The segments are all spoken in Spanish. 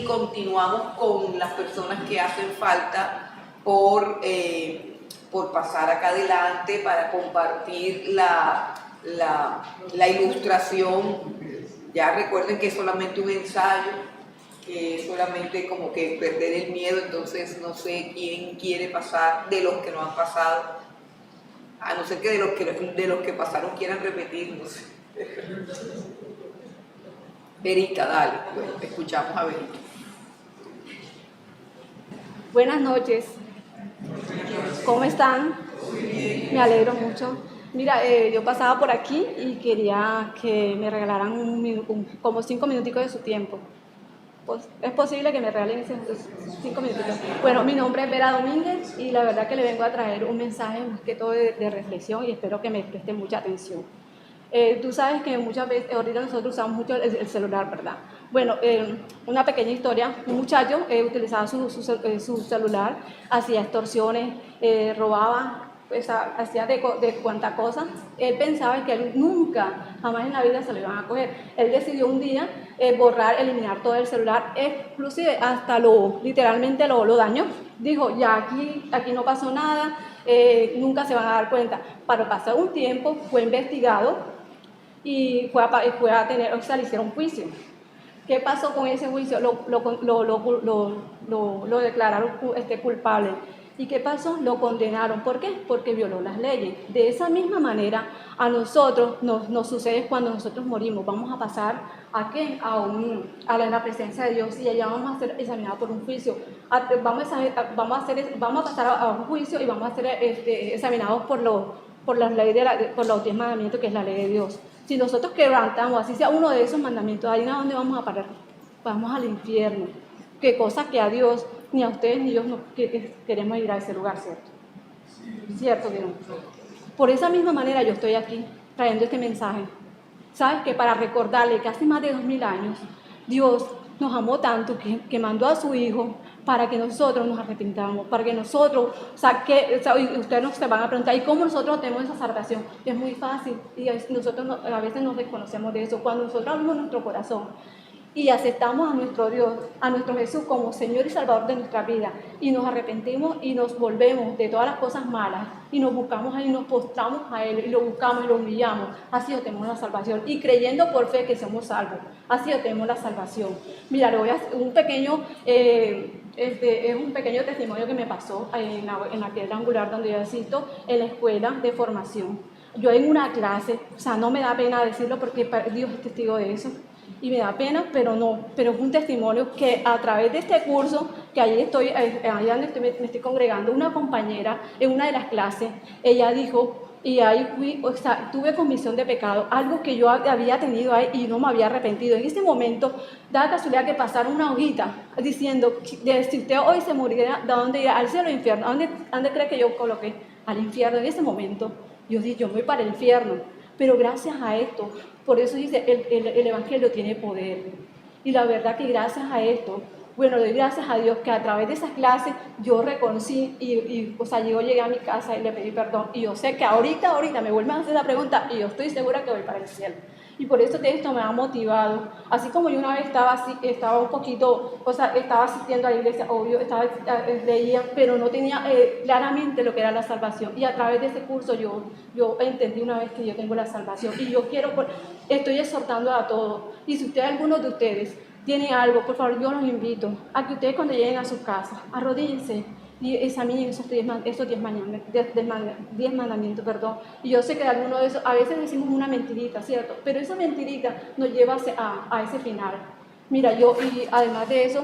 continuamos con las personas que hacen falta por pasar acá adelante para compartir la ilustración. Ya recuerden que es solamente un ensayo, que es solamente como que perder el miedo, entonces no sé quién quiere pasar de los que no han pasado, a no ser que de los que pasaron quieran repetir, no sé. Verita, dale, bueno, escuchamos a Verita. Buenas noches. ¿Cómo están? Me alegro mucho. Mira, yo pasaba por aquí y quería que me regalaran como 5 minuticos de su tiempo. Pues, ¿es posible que me regalen esos 5 minutitos? Bueno, mi nombre es Vera Domínguez y la verdad que le vengo a traer un mensaje más que todo de reflexión y espero que me presten mucha atención. Tú sabes que muchas veces, ahorita nosotros usamos mucho el celular, ¿verdad? Bueno, una pequeña historia, un muchacho utilizaba su celular, hacía extorsiones, robaba, pues, hacía de cuanta cosa. Él pensaba que él nunca, jamás en la vida se lo iban a coger. Él decidió un día eliminar todo el celular, inclusive hasta literalmente lo dañó. Dijo, ya aquí no pasó nada, nunca se van a dar cuenta. Para pasar un tiempo, fue investigado y le hicieron un juicio. ¿Qué pasó con ese juicio? Lo declararon culpable. ¿Y qué pasó? Lo condenaron. ¿Por qué? Porque violó las leyes. De esa misma manera, a nosotros nos sucede cuando nosotros morimos. Vamos a pasar ¿a qué? A la presencia de Dios y allá vamos a ser examinados por un juicio. Vamos a pasar a un juicio y vamos a ser examinados por las leyes por los 10 mandamientos, que es la ley de Dios. Si nosotros quebrantamos, así sea uno de esos mandamientos, ¿ahí a dónde vamos a parar? Vamos al infierno. Qué cosa que a Dios, ni a ustedes ni yo queremos ir a ese lugar, ¿cierto? ¿Cierto que no? Por esa misma manera yo estoy aquí trayendo este mensaje. ¿Sabes? Que para recordarle que hace más de 2000 años Dios nos amó tanto que mandó a su Hijo para que nosotros nos arrepintamos, para que nosotros, y ustedes nos se van a preguntar, ¿y cómo nosotros tenemos esa salvación? Es muy fácil, y nosotros a veces nos desconocemos de eso. Cuando nosotros abrimos nuestro corazón y aceptamos a nuestro Dios, a nuestro Jesús como Señor y Salvador de nuestra vida, y nos arrepentimos y nos volvemos de todas las cosas malas, y nos buscamos a Él, y nos postramos a Él, y lo buscamos y lo humillamos, así obtenemos la salvación, y creyendo por fe que somos salvos, así obtenemos la salvación. Mira, le voy a hacer un pequeño testimonio que me pasó en la piedra angular donde yo asisto, en la escuela de formación. Yo en una clase, o sea, no me da pena decirlo porque Dios es testigo de eso, y me da pena, pero es un testimonio que a través de este curso, que allí estoy, allá donde me estoy congregando, una compañera en una de las clases, ella dijo, y ahí tuve convicción de pecado, algo que yo había tenido ahí y no me había arrepentido. En ese momento, da la casualidad que pasaron una hojita diciendo, si usted hoy se muriera, ¿de dónde irá? ¿Al cielo o al infierno? ¿A dónde cree que yo coloqué? Al infierno. En ese momento, yo dije, yo me voy para el infierno. Pero gracias a esto, por eso dice, el Evangelio tiene poder. Y la verdad que gracias a esto, bueno, doy gracias a Dios que a través de esas clases yo reconocí yo llegué a mi casa y le pedí perdón. Y yo sé que ahorita me vuelven a hacer la pregunta y yo estoy segura que voy para el cielo. Y por eso esto me ha motivado. Así como yo una vez estaba un poquito, estaba asistiendo a la iglesia, obvio, leía, pero no tenía claramente lo que era la salvación. Y a través de ese curso yo entendí una vez que yo tengo la salvación. Y yo estoy exhortando a todos. Y si alguno de ustedes tiene algo, por favor, yo los invito a que ustedes cuando lleguen a sus casas, arrodíllense y examinen esos 10 mandamientos, perdón. Y yo sé que algunos de esos, a veces decimos una mentirita, ¿cierto? Pero esa mentirita nos lleva a ese final. Mira, y además de eso,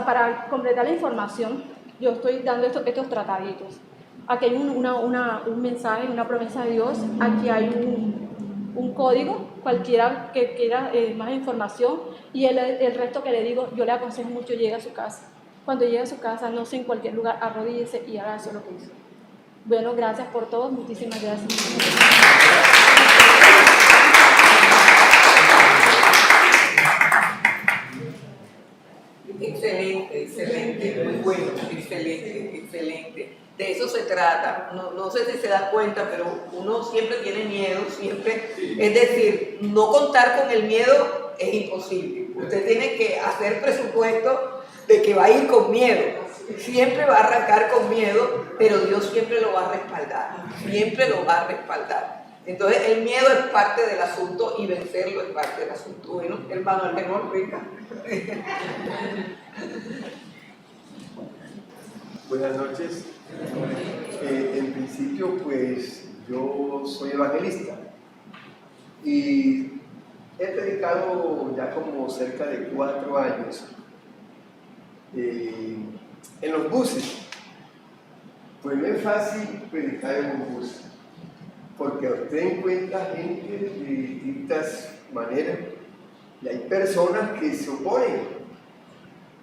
para completar la información, yo estoy dando estos trataditos. Aquí hay un mensaje, una promesa de Dios, aquí hay un código, cualquiera que quiera más información, y el resto que le digo, yo le aconsejo mucho, llegue a su casa. Cuando llegue a su casa, no sé, en cualquier lugar, arrodíllese y haga eso lo que hizo. Bueno, gracias por todo, muchísimas gracias. Excelente, muy bueno, excelente. De eso se trata. No sé si se dan cuenta, pero uno siempre tiene miedo, es decir, no contar con el miedo es imposible. Usted tiene que hacer presupuesto de que va a ir con miedo. Siempre va a arrancar con miedo, pero Dios siempre lo va a respaldar. Siempre lo va a respaldar. Entonces el miedo es parte del asunto y vencerlo es parte del asunto. Bueno, hermano Algenor, venga. Buenas noches. En principio, pues yo soy evangelista y he predicado ya como cerca de 4 años en los buses. Pues no es fácil predicar en un bus, porque usted encuentra gente de distintas maneras y hay personas que se oponen.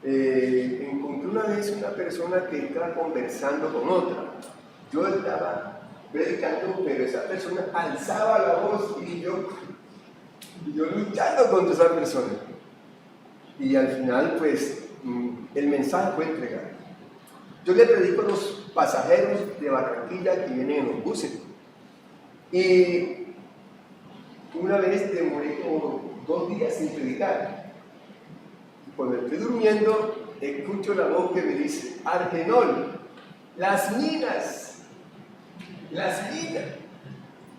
Encontré una vez una persona que estaba conversando con otra. Yo estaba predicando, pero esa persona alzaba la voz y yo luchando contra esa persona. Y al final, pues, el mensaje fue entregado. Yo le predico a los pasajeros de Barranquilla que vienen en los buses. Y una vez demoré como 2 días sin predicar. Cuando estoy durmiendo, escucho la voz que me dice: Argenol, las minas.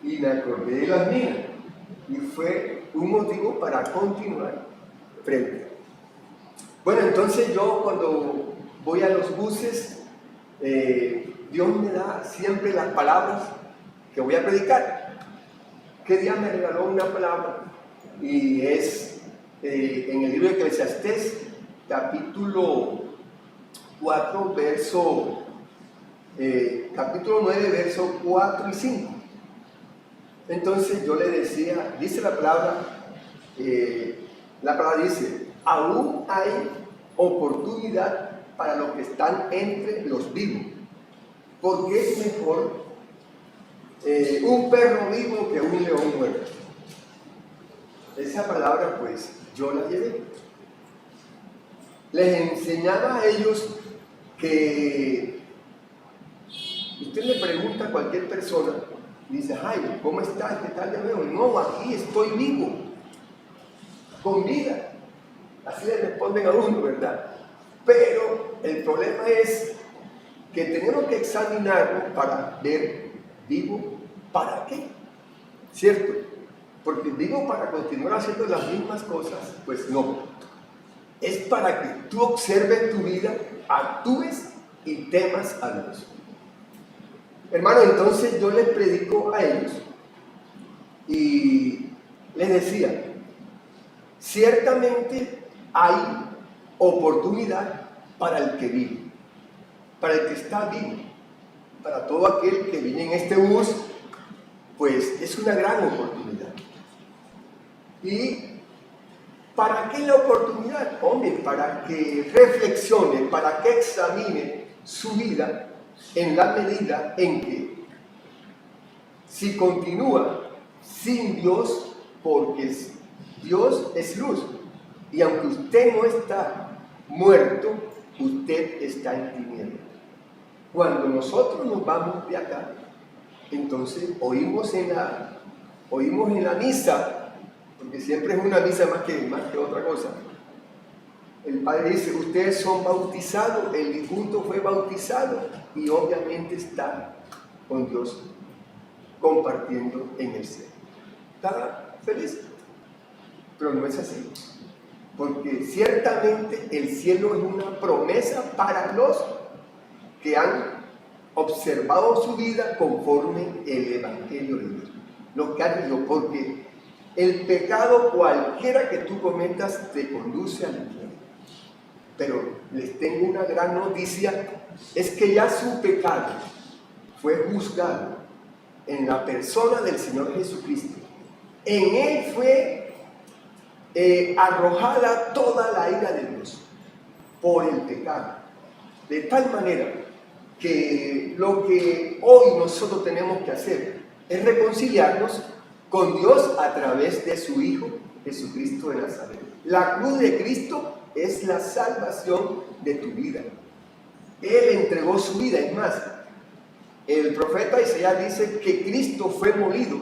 Y me acordé de las minas. Y fue un motivo para continuar predicando. Bueno, entonces yo cuando voy a los buses, Dios me da siempre las palabras que voy a predicar. ¿Qué día me regaló una palabra? Y es en el libro de Eclesiastés, capítulo 4, capítulo 9, versos 4 y 5. Entonces yo le decía, dice la palabra dice: aún hay oportunidad para los que están entre los vivos, porque es mejor un perro vivo que un león muerto. Esa palabra, pues, yo la llevé. Les enseñaba a ellos que usted le pregunta a cualquier persona, dice: Jaime, ¿cómo estás? ¿Qué tal? No, aquí estoy vivo, con vida. Así le responden a uno, ¿verdad? Pero el problema es que tenemos que examinarnos para ver vivo para qué, ¿cierto? Porque vivo para continuar haciendo las mismas cosas, pues no. Es para que tú observes tu vida, actúes y temas a Dios. Hermano, entonces yo les predico a ellos y les decía: ciertamente hay oportunidad para el que vive, para el que está vivo, para todo aquel que viene en este bus, pues es una gran oportunidad. ¿Y para qué la oportunidad? Hombre, para que reflexione, para que examine su vida en la medida en que, si continúa sin Dios, porque Dios es luz, y aunque usted no está muerto, usted está en tinieblas. Cuando nosotros nos vamos de acá, entonces oímos en la misa, porque siempre es una misa más que otra cosa. El Padre dice: ustedes son bautizados, el difunto fue bautizado y obviamente está con Dios compartiendo en el cielo. ¿Está feliz? Pero no es así, porque ciertamente el cielo es una promesa para los que han observado su vida conforme el Evangelio de Dios. Los que han ido, porque el pecado cualquiera que tú cometas te conduce al infierno. Pero les tengo una gran noticia, es que ya su pecado fue juzgado en la persona del Señor Jesucristo. En Él fue arrojada toda la ira de Dios por el pecado. De tal manera que lo que hoy nosotros tenemos que hacer es reconciliarnos con Dios a través de su Hijo Jesucristo de Nazaret. La cruz de Cristo es la salvación de tu vida. Él entregó su vida. Es más, el profeta Isaías dice que Cristo fue molido,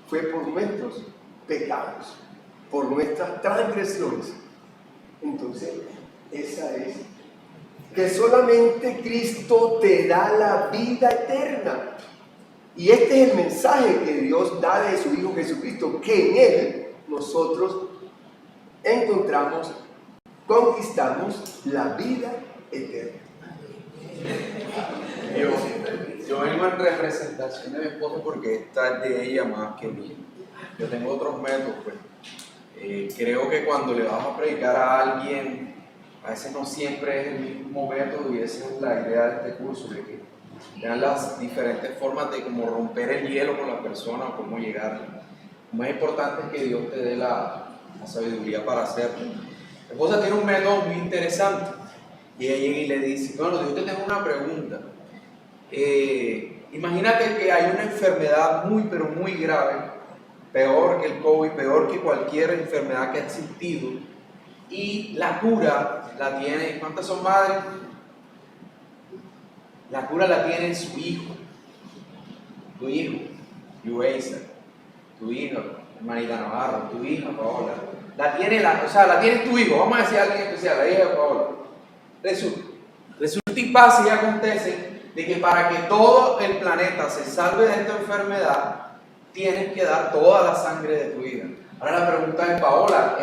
fue por nuestros por nuestras transgresiones. Entonces, esa es que solamente Cristo te da la vida eterna. Y este es el mensaje que Dios da de su Hijo Jesucristo, que en Él nosotros encontramos, conquistamos la vida eterna. Yo vengo en representación de mi esposa porque esta es de ella más que mía. Yo tengo otros métodos, pues. Creo que cuando le vas a predicar a alguien, a veces no siempre es el mismo método, y esa es la idea de este curso, de que vean las diferentes formas de cómo romper el hielo con la persona o cómo llegar. Lo más importante es que Dios te dé la sabiduría para hacerlo. Mi esposa tiene un método muy interesante y ella llega y le dice: bueno, yo te tengo una pregunta. Imagínate que hay una enfermedad muy pero muy grave, peor que el COVID, peor que cualquier enfermedad que ha existido, y la cura la tiene, ¿cuántas son madres? La cura la tiene su hijo, tu hijo, Yueisa, tu hijo, hermanita Navarro, tu hija Paola. La tiene tu hijo, vamos a decir a alguien especial, la hija de Paola. Resulta y pasa y acontece de que para que todo el planeta se salve de esta enfermedad, tienes que dar toda la sangre de tu hija. Ahora la pregunta es: Paola,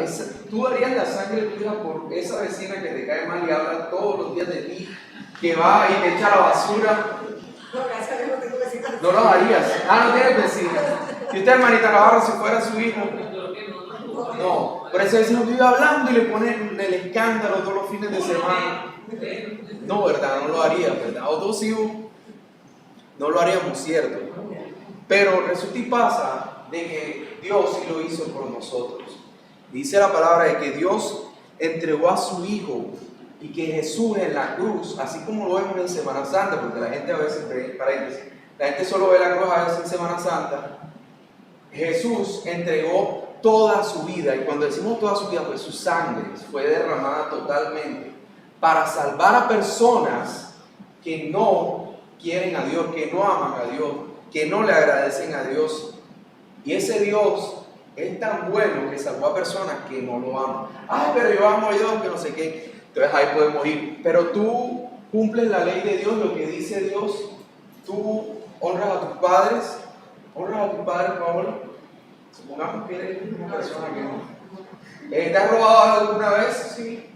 ¿tú darías la sangre de tu hija por esa vecina que te cae mal y habla todos los días de ti, que va y te echa la basura? No lo harías. No tienes vecina. Si usted, hermanita Navarro, si fuera su hijo, no. Por ese vecino vive hablando y le ponen el escándalo todos los fines de semana. No, ¿verdad? No lo haría, ¿verdad? O dos hijos, no lo haríamos, ¿cierto? Pero resulta y pasa de que Dios sí lo hizo por nosotros. Dice la palabra de que Dios entregó a su Hijo, y que Jesús en la cruz, así como lo vemos en Semana Santa, porque la gente a veces, la gente solo ve la cruz a veces en Semana Santa, Jesús entregó toda su vida, y cuando decimos toda su vida, pues su sangre fue derramada totalmente para salvar a personas que no quieren a Dios, que no aman a Dios, que no le agradecen a Dios. Y ese Dios es tan bueno que salvó a personas que no lo aman. Ay, pero yo amo a Dios, que no sé qué. Entonces ahí podemos ir. Pero tú cumples la ley de Dios, lo que dice Dios. Tú honras a tus padres. Honras a tus padres, Paola. Supongamos que eres una persona que no. ¿Te has robado alguna vez? Sí.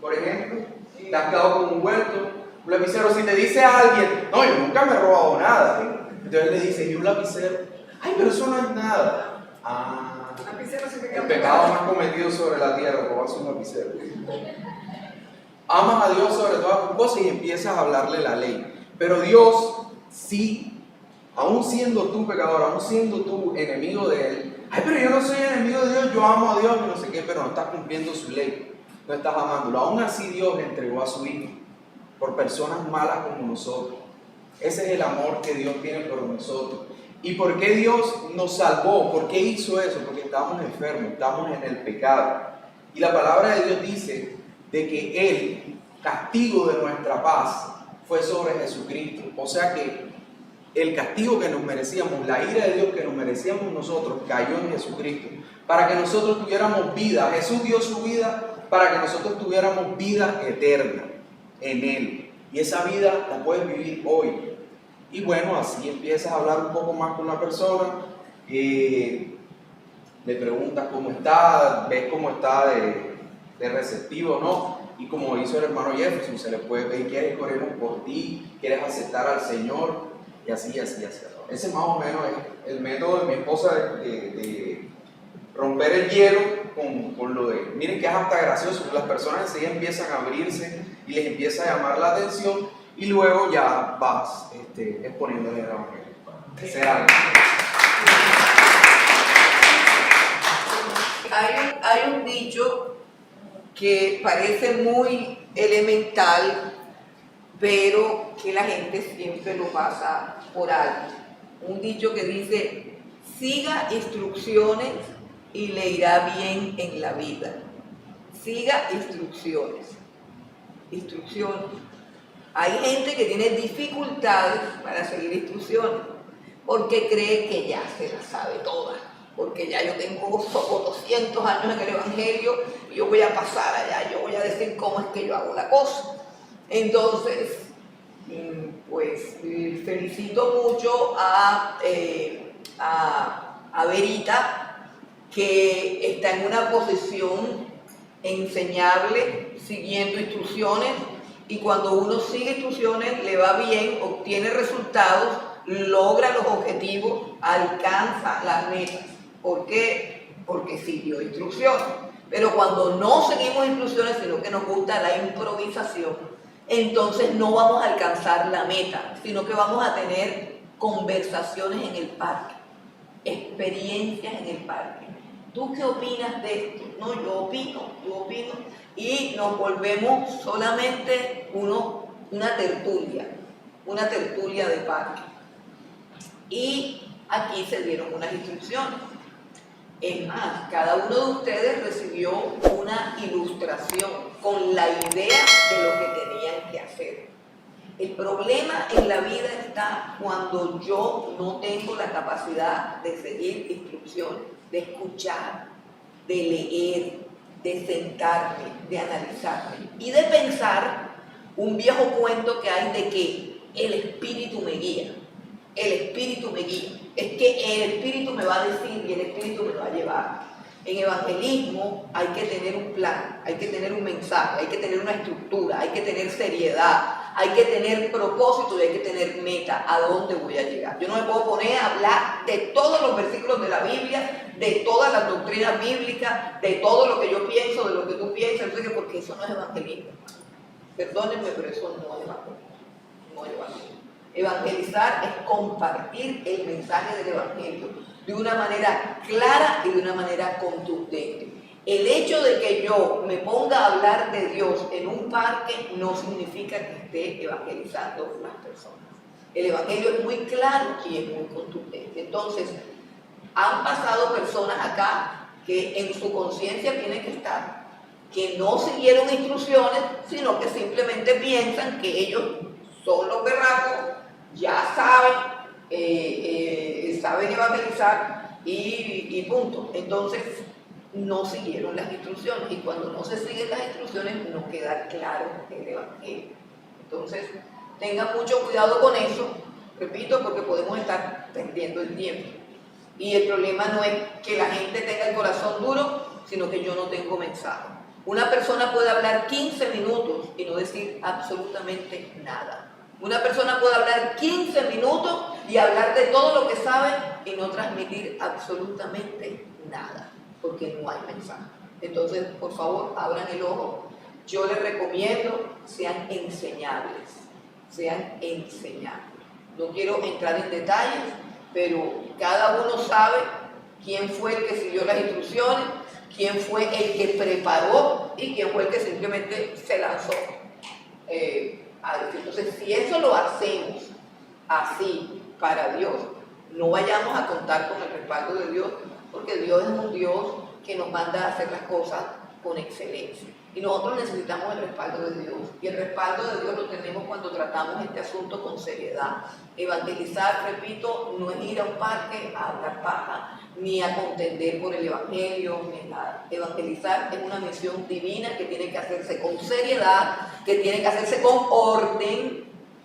Por ejemplo, te has quedado con un huerto, un lapicero. Si te dice a alguien: no, yo nunca me he robado nada. Entonces le dice: ¿y un lapicero? Ay, pero eso no es nada. El pecado más cometido sobre la tierra, robarse un lapicero. Amas a Dios sobre todas tus cosas y empiezas a hablarle la ley. Pero Dios sí, aún siendo tú pecador, aún siendo tú enemigo de Él: ay, pero yo no soy enemigo de Dios, yo amo a Dios y no sé qué, pero no estás cumpliendo su ley, no estás amándolo. Aún así Dios entregó a su Hijo por personas malas como nosotros. Ese es el amor que Dios tiene por nosotros. ¿Y por qué Dios nos salvó? ¿Por qué hizo eso? Porque estábamos enfermos, estábamos en el pecado. Y la palabra de Dios dice de que el castigo de nuestra paz fue sobre Jesucristo. O sea que el castigo que nos merecíamos, la ira de Dios que nos merecíamos nosotros, cayó en Jesucristo, para que nosotros tuviéramos vida. Jesús dio su vida para que nosotros tuviéramos vida eterna en Él. Y esa vida la puedes vivir hoy. Y bueno, así empiezas a hablar un poco más con la persona, le preguntas cómo está, ves cómo está de receptivo o no. Y como hizo el hermano Jefferson, se le puede pedir: ¿quieres que oremos por ti? ¿Quieres aceptar al Señor? Y así. Ese más o menos es el método de mi esposa de romper el hielo con lo de... Miren que es hasta gracioso, las personas enseguida empiezan a abrirse y les empieza a llamar la atención, y luego ya vas exponiéndole el evangelio. Hay un dicho que parece muy elemental, pero que la gente siempre lo pasa por alto. Un dicho que dice: siga instrucciones y le irá bien en la vida. Siga instrucciones. Hay gente que tiene dificultades para seguir instrucciones porque cree que ya se las sabe todas, porque ya yo tengo 200 años en el Evangelio y yo voy a pasar allá, yo voy a decir cómo es que yo hago la cosa. Entonces, pues felicito mucho a Verita, que está en una posición enseñable, siguiendo instrucciones, y cuando uno sigue instrucciones le va bien, obtiene resultados, logra los objetivos, alcanza las metas. ¿Por qué? Porque siguió instrucciones. Pero cuando no seguimos instrucciones, sino que nos gusta la improvisación, entonces no vamos a alcanzar la meta, sino que vamos a tener conversaciones en el parque, experiencias en el parque. ¿Tú qué opinas de esto? No, yo opino, y nos volvemos solamente una tertulia de parque. Y aquí se dieron unas instrucciones. Es más, cada uno de ustedes recibió una ilustración con la idea de lo que tenían que hacer. El problema en la vida está cuando yo no tengo la capacidad de seguir instrucciones, de escuchar, de leer, de sentarme, de analizarme y de pensar un viejo cuento que hay de que el Espíritu me guía. El Espíritu me guía. Es que el Espíritu me va a decir y el Espíritu me va a llevar. En evangelismo hay que tener un plan, hay que tener un mensaje, hay que tener una estructura, hay que tener seriedad, hay que tener propósito y hay que tener meta, a dónde voy a llegar. Yo no me puedo poner a hablar de todos los versículos de la Biblia, de todas las doctrinas bíblicas, de todo lo que yo pienso, de lo que tú piensas, porque eso no es evangelismo. Perdónenme, pero eso no es evangelismo. No es evangelismo. Evangelizar es compartir el mensaje del evangelio de una manera clara y de una manera contundente. El hecho de que yo me ponga a hablar de Dios en un parque no significa que esté evangelizando a las personas. El evangelio es muy claro y es muy contundente. Entonces, han pasado personas acá que en su conciencia tienen que estar, que no siguieron instrucciones, sino que simplemente piensan que ellos son los berracos, ya saben evangelizar y punto. Entonces no siguieron las instrucciones, y cuando no se siguen las instrucciones no queda claro el evangelio. Entonces tengan mucho cuidado con eso, repito, porque podemos estar perdiendo el tiempo. Y el problema no es que la gente tenga el corazón duro, sino que yo no tengo mensaje. Una persona puede hablar 15 minutos y no decir absolutamente nada. Una persona puede hablar 15 minutos y hablar de todo lo que sabe y no transmitir absolutamente nada, porque no hay mensaje. Entonces, por favor, abran el ojo. Yo les recomiendo, sean enseñables, No quiero entrar en detalles, pero cada uno sabe quién fue el que siguió las instrucciones, quién fue el que preparó y quién fue el que simplemente se lanzó. Entonces, si eso lo hacemos así para Dios, no vayamos a contar con el respaldo de Dios, porque Dios es un Dios que nos manda a hacer las cosas con excelencia. Y nosotros necesitamos el respaldo de Dios. Y el respaldo de Dios lo tenemos cuando tratamos este asunto con seriedad. Evangelizar, repito, no es ir a un parque a hablar paja, ni a contender por el evangelio, ni nada. Evangelizar es una misión divina que tiene que hacerse con seriedad, que tiene que hacerse con orden,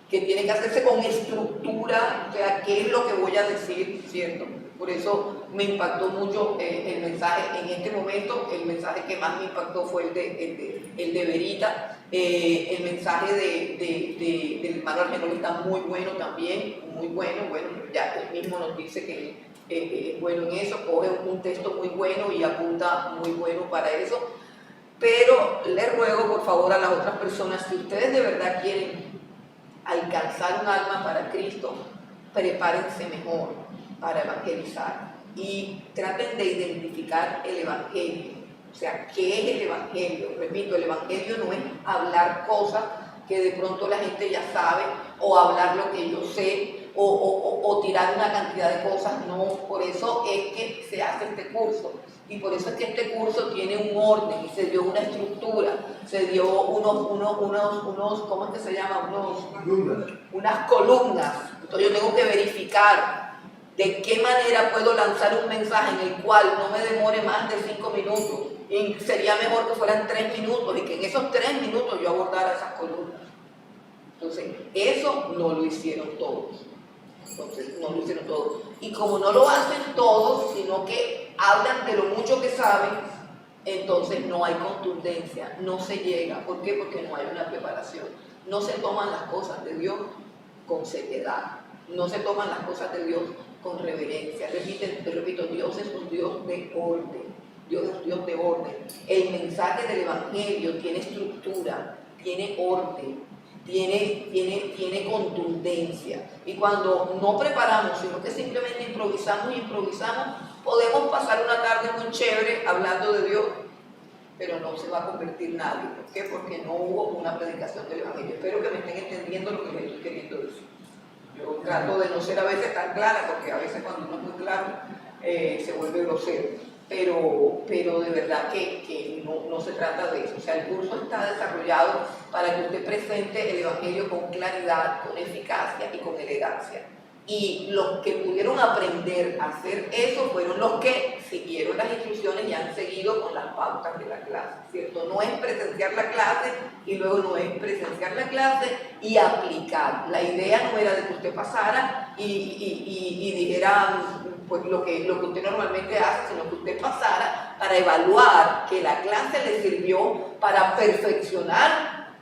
que tiene que hacerse con estructura, o sea, qué es lo que voy a decir, ¿cierto? Por eso me impactó mucho el mensaje en este momento. El mensaje que más me impactó fue el de Verita. El mensaje del hermano Argenol está muy bueno también, muy bueno. Bueno, ya él mismo nos dice que es bueno en eso, coge un texto muy bueno y apunta muy bueno para eso. Pero les ruego por favor a las otras personas, si ustedes de verdad quieren alcanzar un alma para Cristo, prepárense mejor para evangelizar y traten de identificar el evangelio. O sea, ¿qué es el evangelio? Repito, el evangelio no es hablar cosas que de pronto la gente ya sabe, o hablar lo que yo sé, o tirar una cantidad de cosas. No, por eso es que se hace este curso. Y por eso es que este curso tiene un orden y se dio una estructura, se dio unos ¿cómo es que se llama? Unas columnas. Entonces yo tengo que verificar de qué manera puedo lanzar un mensaje en el cual no me demore más de 5 minutos. Y sería mejor que fueran 3 minutos y que en esos 3 minutos yo abordara esas columnas. Entonces, eso no lo hicieron todos. Entonces, no lo hicieron todos. Y como no lo hacen todos, sino que hablan de lo mucho que saben, entonces no hay contundencia, no se llega. ¿Por qué? Porque no hay una preparación. No se toman las cosas de Dios con seriedad, no se toman las cosas de Dios con reverencia. Repito, Dios es un Dios de orden. Dios es un Dios de orden. El mensaje del Evangelio tiene estructura, tiene orden, tiene contundencia. Y cuando no preparamos, sino que simplemente improvisamos, podemos pasar una tarde muy chévere hablando de Dios, pero no se va a convertir nadie. ¿Por qué? Porque no hubo una predicación del Evangelio. Espero que me estén entendiendo lo que les estoy queriendo decir. Yo trato de no ser a veces tan clara, porque a veces cuando uno es muy claro se vuelve grosero. Pero de verdad que no se trata de eso. O sea, el curso está desarrollado para que usted presente el Evangelio con claridad, con eficacia y con elegancia. Y los que pudieron aprender a hacer eso fueron los que siguieron las instrucciones y han seguido con las pautas de la clase, ¿cierto? No es presenciar la clase y luego no es presenciar la clase y aplicar. La idea no era de que usted pasara y dijera pues lo que usted normalmente hace, sino que usted pasara para evaluar que la clase le sirvió para perfeccionar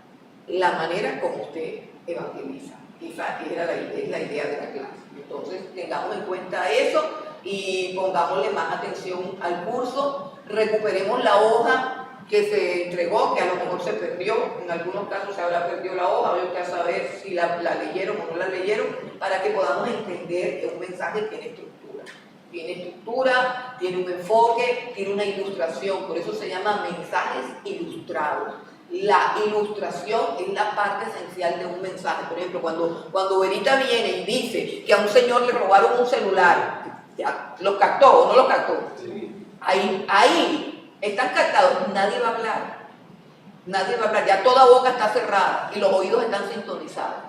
la manera como usted evangeliza. Esa era la idea de la clase. Entonces, tengamos en cuenta eso y pongámosle más atención al curso. Recuperemos la hoja que se entregó, que a lo mejor se perdió. En algunos casos se habrá perdido la hoja, voy a saber si la leyeron o no la leyeron, para que podamos entender que un mensaje tiene estructura. Tiene estructura, tiene un enfoque, tiene una ilustración. Por eso se llama mensajes ilustrados. La ilustración es la parte esencial de un mensaje. Por ejemplo, cuando Verita viene y dice que a un señor le robaron un celular, ¿ya los captó o no los captó? Sí. Ahí están captados, nadie va a hablar. Nadie va a hablar, ya toda boca está cerrada y los oídos están sintonizados.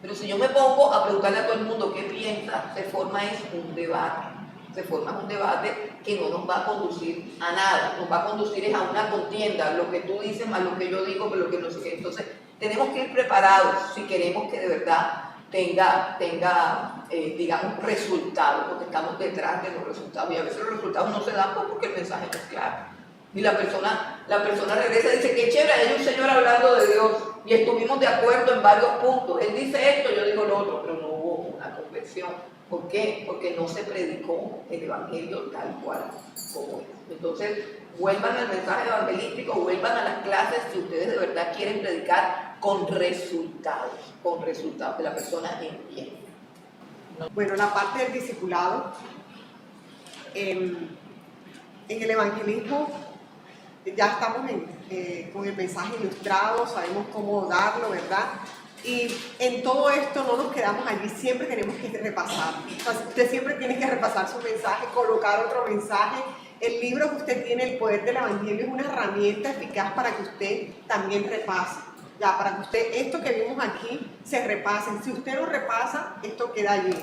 Pero si yo me pongo a preguntarle a todo el mundo qué piensa, se forma un debate. Se forma un debate que no nos va a conducir a nada, nos va a conducir a una contienda, lo que tú dices más lo que yo digo, pero lo que no sé qué. Entonces, tenemos que ir preparados si queremos que de verdad tenga digamos, resultados, porque estamos detrás de los resultados y a veces los resultados no se dan porque el mensaje no es claro. Y la persona regresa y dice, qué chévere, hay un señor hablando de Dios y estuvimos de acuerdo en varios puntos. Él dice esto, yo digo lo otro, pero no hubo una conversión. ¿Por qué? Porque no se predicó el Evangelio tal cual como es. Entonces, vuelvan al mensaje evangelístico, vuelvan a las clases si ustedes de verdad quieren predicar con resultados, que la persona entienda. Bueno, la parte del discipulado, en el evangelismo ya estamos con el mensaje ilustrado, sabemos cómo darlo, ¿verdad? Y en todo esto no nos quedamos allí, siempre tenemos que repasar. O sea, usted siempre tiene que repasar su mensaje, colocar otro mensaje. El libro que usted tiene, El Poder del Evangelio, es una herramienta eficaz para que usted también repase. Ya, para que usted, esto que vimos aquí, se repase. Si usted lo repasa, esto queda allí.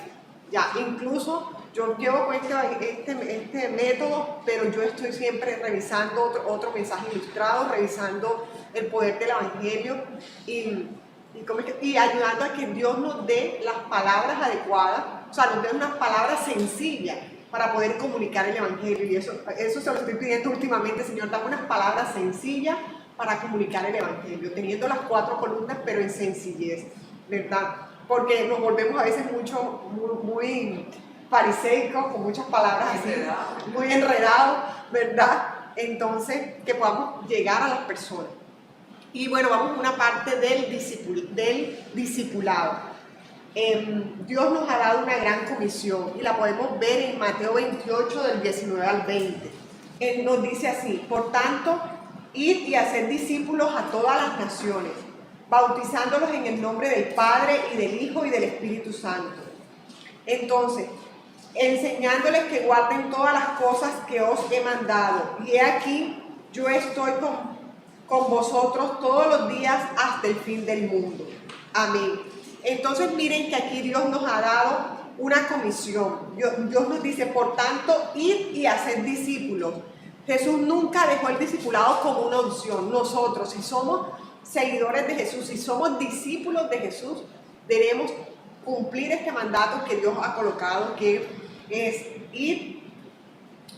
Ya, incluso yo llevo con este método, pero yo estoy siempre revisando otro mensaje ilustrado, revisando El Poder del Evangelio y ayudando a que Dios nos dé las palabras adecuadas, o sea, nos dé unas palabras sencillas para poder comunicar el Evangelio. Y eso se lo estoy pidiendo últimamente, Señor, dame unas palabras sencillas para comunicar el Evangelio, teniendo las 4 columnas, pero en sencillez, ¿verdad? Porque nos volvemos a veces muy fariseicos, con muchas palabras así, muy enredados, ¿verdad? Entonces, que podamos llegar a las personas. Y bueno, vamos a una parte del discipulado. Dios nos ha dado una gran comisión y la podemos ver en Mateo 28, del 19 al 20. Él nos dice así: por tanto, id y haced discípulos a todas las naciones, bautizándolos en el nombre del Padre y del Hijo y del Espíritu Santo. Entonces, enseñándoles que guarden todas las cosas que os he mandado. Y he aquí, yo estoy con vosotros todos los días hasta el fin del mundo. Amén. Entonces miren que aquí Dios nos ha dado una comisión. Dios nos dice, por tanto, id y haced discípulos. Jesús nunca dejó el discipulado como una opción. Nosotros, si somos seguidores de Jesús, si somos discípulos de Jesús, debemos cumplir este mandato que Dios ha colocado, que es ir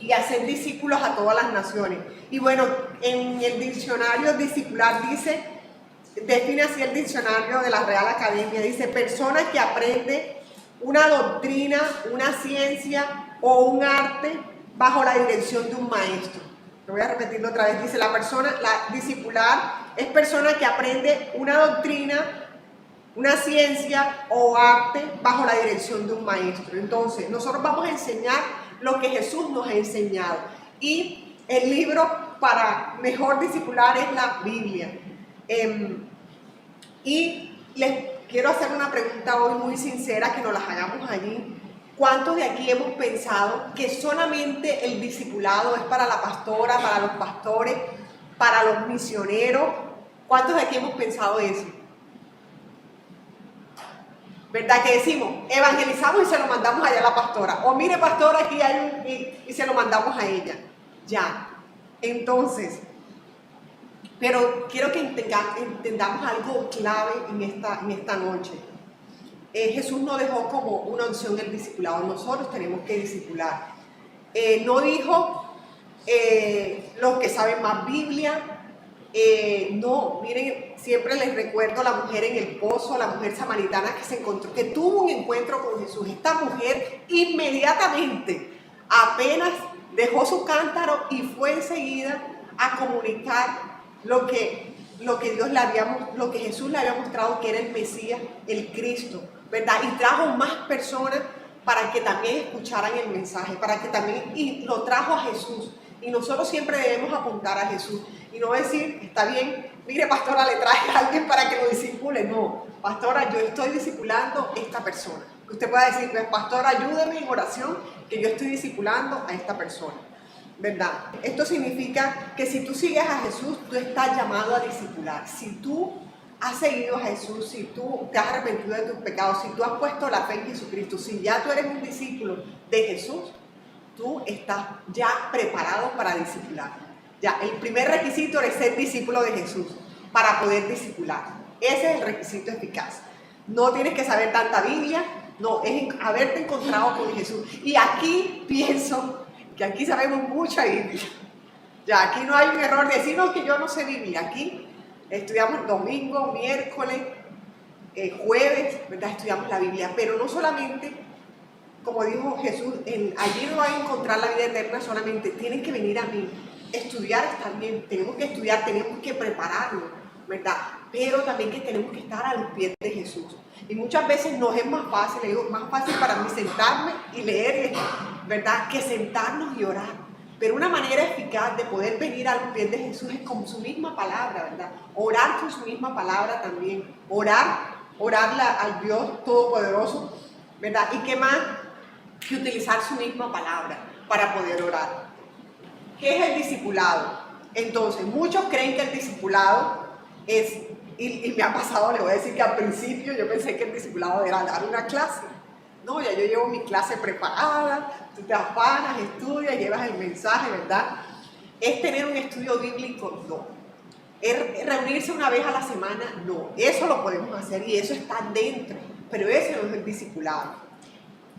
y hacer discípulos a todas las naciones. Y bueno, en el diccionario discipular dice, define así el diccionario de la Real Academia, dice: persona que aprende una doctrina, una ciencia o un arte bajo la dirección de un maestro. Lo voy a repetirlo otra vez. Dice: la discipular es persona que aprende una doctrina, una ciencia o arte bajo la dirección de un maestro. Entonces, nosotros vamos a enseñar lo que Jesús nos ha enseñado. Y el libro para mejor discipular es la Biblia. Y les quiero hacer una pregunta hoy muy sincera, que nos las hagamos allí. ¿Cuántos de aquí hemos pensado que solamente el discipulado es para la pastora, para los pastores, para los misioneros? ¿Cuántos de aquí hemos pensado eso? ¿Verdad que decimos, evangelizamos y se lo mandamos allá a la pastora? O mire, pastora, aquí hay y se lo mandamos a ella. Ya. Entonces, pero quiero que entendamos algo clave en esta noche. Jesús no dejó como una opción el discipulado. Nosotros tenemos que discipular. No dijo los que saben más Biblia. No, miren, siempre les recuerdo la mujer en el pozo, la mujer samaritana que se encontró, que tuvo un encuentro con Jesús. Esta mujer inmediatamente, apenas dejó su cántaro y fue enseguida a comunicar lo que Jesús le había mostrado, que era el Mesías, el Cristo, ¿verdad? Y trajo más personas para que también escucharan el mensaje, y lo trajo a Jesús. Y nosotros siempre debemos apuntar a Jesús y no decir, está bien, mire, pastora, le traje a alguien para que lo discipule. No, pastora, yo estoy discipulando a esta persona. Usted puede decir, pues, pastora, ayúdeme en oración, que yo estoy discipulando a esta persona, ¿verdad? Esto significa que si tú sigues a Jesús, tú estás llamado a discipular. Si tú has seguido a Jesús, si tú te has arrepentido de tus pecados, si tú has puesto la fe en Jesucristo, si ya tú eres un discípulo de Jesús, tú estás ya preparado para discipular. Ya, el primer requisito es ser discípulo de Jesús para poder discipular. Ese es el requisito eficaz. No tienes que saber tanta Biblia, no, es haberte encontrado con Jesús. Y aquí pienso que aquí sabemos mucha Biblia. Ya, aquí no hay un error de decir, no, que yo no sé Biblia. Aquí estudiamos domingo, miércoles, jueves, ¿verdad? Estudiamos la Biblia, pero no solamente, como dijo Jesús, allí no van a encontrar la vida eterna solamente, tienen que venir a mí. Estudiar también, tenemos que estudiar, tenemos que prepararnos, ¿verdad? Pero también que tenemos que estar a los pies de Jesús. Y muchas veces nos es más fácil, le digo, más fácil para mí sentarme y leer, ¿verdad? Que sentarnos y orar. Pero una manera eficaz de poder venir a los pies de Jesús es con su misma palabra, ¿verdad? Orar con su misma palabra también. Orarle al Dios Todopoderoso, ¿verdad? ¿Y qué más? Que utilizar su misma palabra para poder orar. ¿Qué es el discipulado? Entonces, muchos creen que el discipulado es, y me ha pasado, le voy a decir que al principio yo pensé que el discipulado era dar una clase. No, ya yo llevo mi clase preparada, tú te afanas, estudias, llevas el mensaje, ¿verdad? ¿Es tener un estudio bíblico? No. ¿Es reunirse una vez a la semana? No. Eso lo podemos hacer y eso está dentro, pero ese no es el discipulado.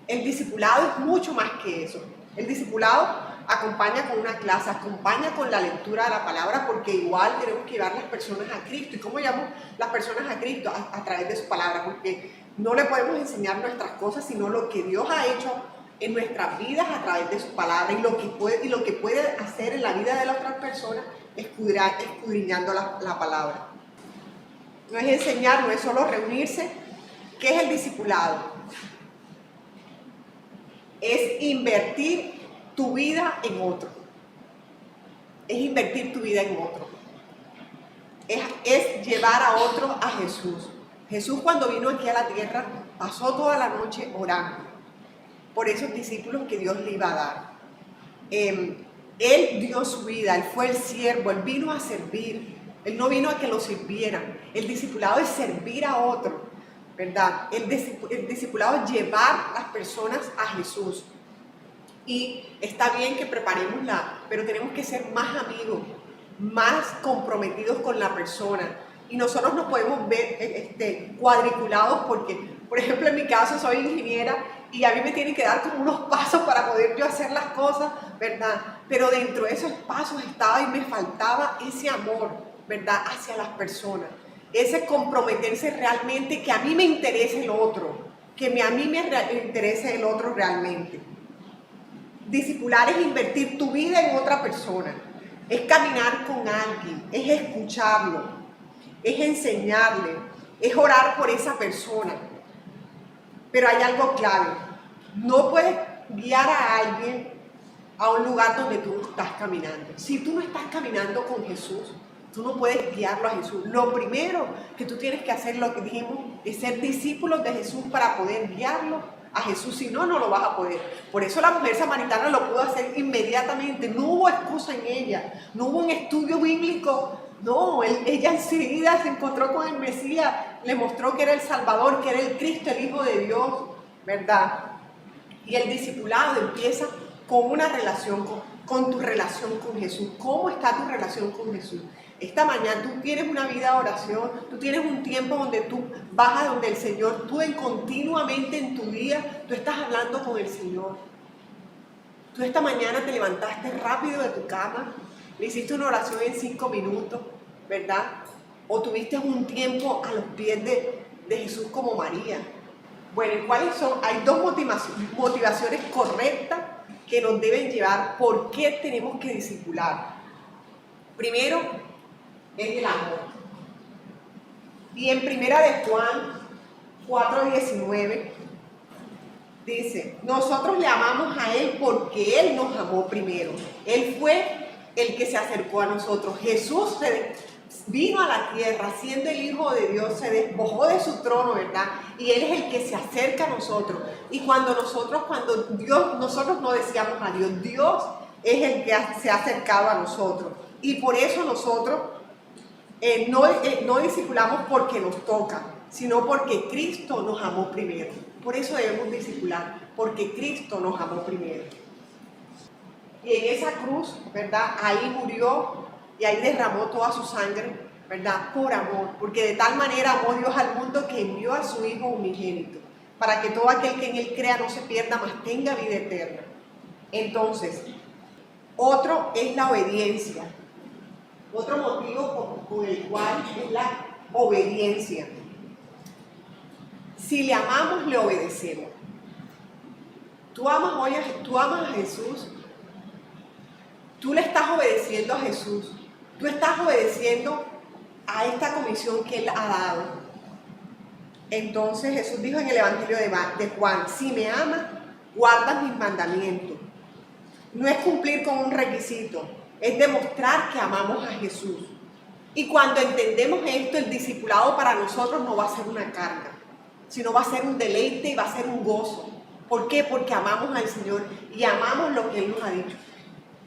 El discipulado es mucho más que eso. El discipulado acompaña con una clase, acompaña con la lectura de la palabra, porque igual tenemos que llevar las personas a Cristo. ¿Y cómo llevamos las personas a Cristo? A través de su palabra, porque no le podemos enseñar nuestras cosas, sino lo que Dios ha hecho en nuestras vidas a través de su palabra, y lo que puede hacer en la vida de las otras personas escudriñando la palabra. No es enseñar, no es solo reunirse. ¿Qué es el discipulado? Es invertir tu vida en otro. Es invertir tu vida en otro. Es llevar a otro a Jesús. Jesús, cuando vino aquí a la tierra, pasó toda la noche orando por esos discípulos que Dios le iba a dar. Él dio su vida, Él fue el siervo, Él vino a servir. Él no vino a que lo sirvieran. El discipulado es servir a otro, ¿verdad? El discipulado es llevar a las personas a Jesús. Y está bien que preparémosla, pero tenemos que ser más amigos, más comprometidos con la persona, y nosotros nos podemos ver cuadriculados porque, por ejemplo, en mi caso soy ingeniera y a mí me tienen que dar como unos pasos para poder yo hacer las cosas, ¿verdad? Pero dentro de esos pasos estaba y me faltaba ese amor, ¿verdad? Hacia las personas, ese comprometerse realmente, que a mí me interese el otro, que a mí me interese el otro realmente. Discipular es invertir tu vida en otra persona, es caminar con alguien, es escucharlo, es enseñarle, es orar por esa persona. Pero hay algo clave, no puedes guiar a alguien a un lugar donde tú no estás caminando. Si tú no estás caminando con Jesús, tú no puedes guiarlo a Jesús. Lo primero que tú tienes que hacer, lo que dijimos, es ser discípulos de Jesús para poder guiarlo a Jesús. Si no, no lo vas a poder. Por eso la mujer samaritana lo pudo hacer inmediatamente. No hubo excusa en ella, no hubo un estudio bíblico. No, ella enseguida se encontró con el Mesías, le mostró que era el Salvador, que era el Cristo, el Hijo de Dios, ¿verdad? Y el discipulado empieza con una relación, con tu relación con Jesús. ¿Cómo está tu relación con Jesús? Esta mañana tú tienes una vida de oración, tú tienes un tiempo donde tú vas a donde el Señor, tú continuamente en tu día, tú estás hablando con el Señor. Tú esta mañana te levantaste rápido de tu cama, le hiciste una oración en 5 minutos, ¿verdad? O tuviste un tiempo a los pies de Jesús como María. Bueno, ¿cuáles son? Hay 2 motivaciones correctas que nos deben llevar por qué tenemos que discipular. Primero, es el amor. Y en Primera de Juan 4:19 dice, nosotros le amamos a Él porque Él nos amó primero. Él fue el que se acercó a nosotros. Jesús vino a la tierra siendo el Hijo de Dios, se despojó de su trono, ¿verdad? Y Él es el que se acerca a nosotros. Y nosotros no decíamos a Dios, Dios es el que se ha acercado a nosotros. Y por eso nosotros no discipulamos porque nos toca, sino porque Cristo nos amó primero. Por eso debemos discipular, porque Cristo nos amó primero. Y en esa cruz, ¿verdad? Ahí murió y ahí derramó toda su sangre, ¿verdad? Por amor, porque de tal manera amó Dios al mundo que envió a su Hijo unigénito, para que todo aquel que en Él crea no se pierda, mas tenga vida eterna. Entonces, otro es la obediencia. Otro motivo con el cual es la obediencia. Si le amamos, le obedecemos. Tú amas a Jesús, tú le estás obedeciendo a Jesús, tú estás obedeciendo a esta comisión que Él ha dado. Entonces Jesús dijo en el Evangelio de Juan, si me amas, guardas mis mandamientos. No es cumplir con un requisito, es demostrar que amamos a Jesús. Y cuando entendemos esto, el discipulado para nosotros no va a ser una carga, sino va a ser un deleite y va a ser un gozo. ¿Por qué? Porque amamos al Señor y amamos lo que Él nos ha dicho.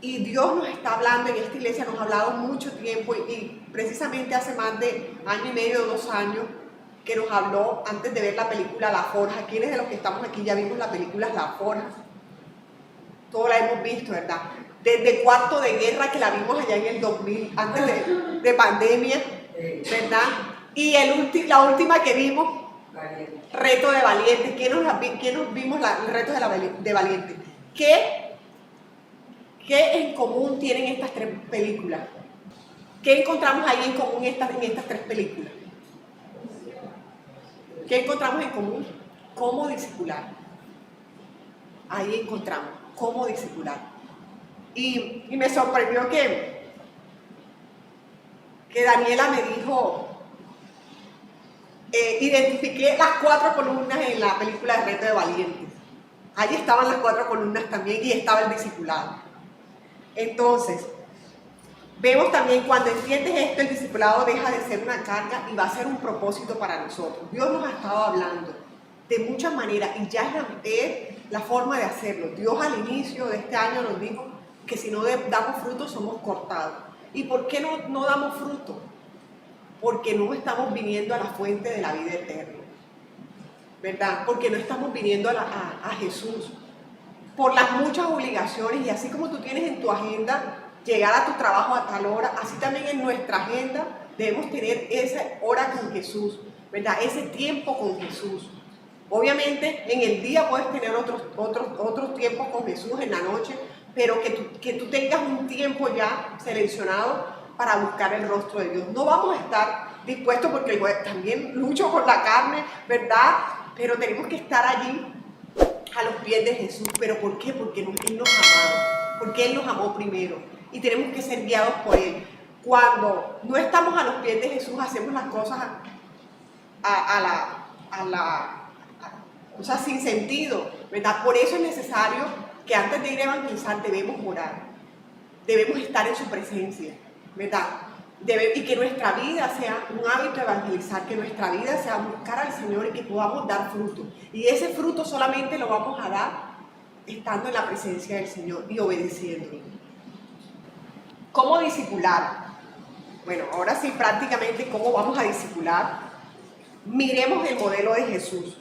Y Dios nos está hablando en esta iglesia, nos ha hablado mucho tiempo y precisamente hace más de 1 año y medio, 2 años, que nos habló antes de ver la película La Forja. ¿Quiénes de los que estamos aquí ya vimos la película La Forja? Todos la hemos visto, ¿verdad? Desde Cuarto de Guerra, que la vimos allá en el 2000, antes de pandemia, ¿verdad? Y la última que vimos, Reto de Valientes. ¿Quién nos vimos el Reto de Valientes? ¿Qué en común tienen estas 3 películas? ¿Qué encontramos ahí en común en estas 3 películas? ¿Qué encontramos en común? ¿Cómo discipular? Ahí encontramos cómo discipular. Y me sorprendió que Daniela me dijo, identifiqué las 4 columnas en la película de Reto de Valientes. Ahí estaban las 4 columnas también y estaba el discipulado. Entonces, vemos también cuando entiendes esto, el discipulado deja de ser una carga y va a ser un propósito para nosotros. Dios nos ha estado hablando de muchas maneras y ya es la forma de hacerlo. Dios al inicio de este año nos dijo que si no damos fruto somos cortados. ¿Y por qué no damos fruto? Porque no estamos viniendo a la fuente de la vida eterna, ¿verdad? Porque no estamos viniendo a Jesús por las muchas obligaciones, y así como tú tienes en tu agenda llegar a tu trabajo a tal hora, así también en nuestra agenda debemos tener esa hora con Jesús, ¿verdad? Ese tiempo con Jesús. Obviamente en el día puedes tener otros tiempos con Jesús, en la noche, pero que tú tengas un tiempo ya seleccionado para buscar el rostro de Dios. No vamos a estar dispuestos porque también lucho con la carne, ¿verdad? Pero tenemos que estar allí a los pies de Jesús. ¿Pero por qué? Porque Él nos amaba, porque Él nos amó primero y tenemos que ser guiados por Él. Cuando no estamos a los pies de Jesús, hacemos las cosas o sea, sin sentido, ¿verdad? Por eso es necesario que antes de ir a evangelizar debemos orar, debemos estar en su presencia, ¿verdad? Y que nuestra vida sea un hábito de evangelizar, que nuestra vida sea buscar al Señor y que podamos dar fruto. Y ese fruto solamente lo vamos a dar estando en la presencia del Señor y obedeciéndolo. ¿Cómo discipular? Bueno, ahora sí, prácticamente, ¿cómo vamos a discipular? Miremos el modelo de Jesús.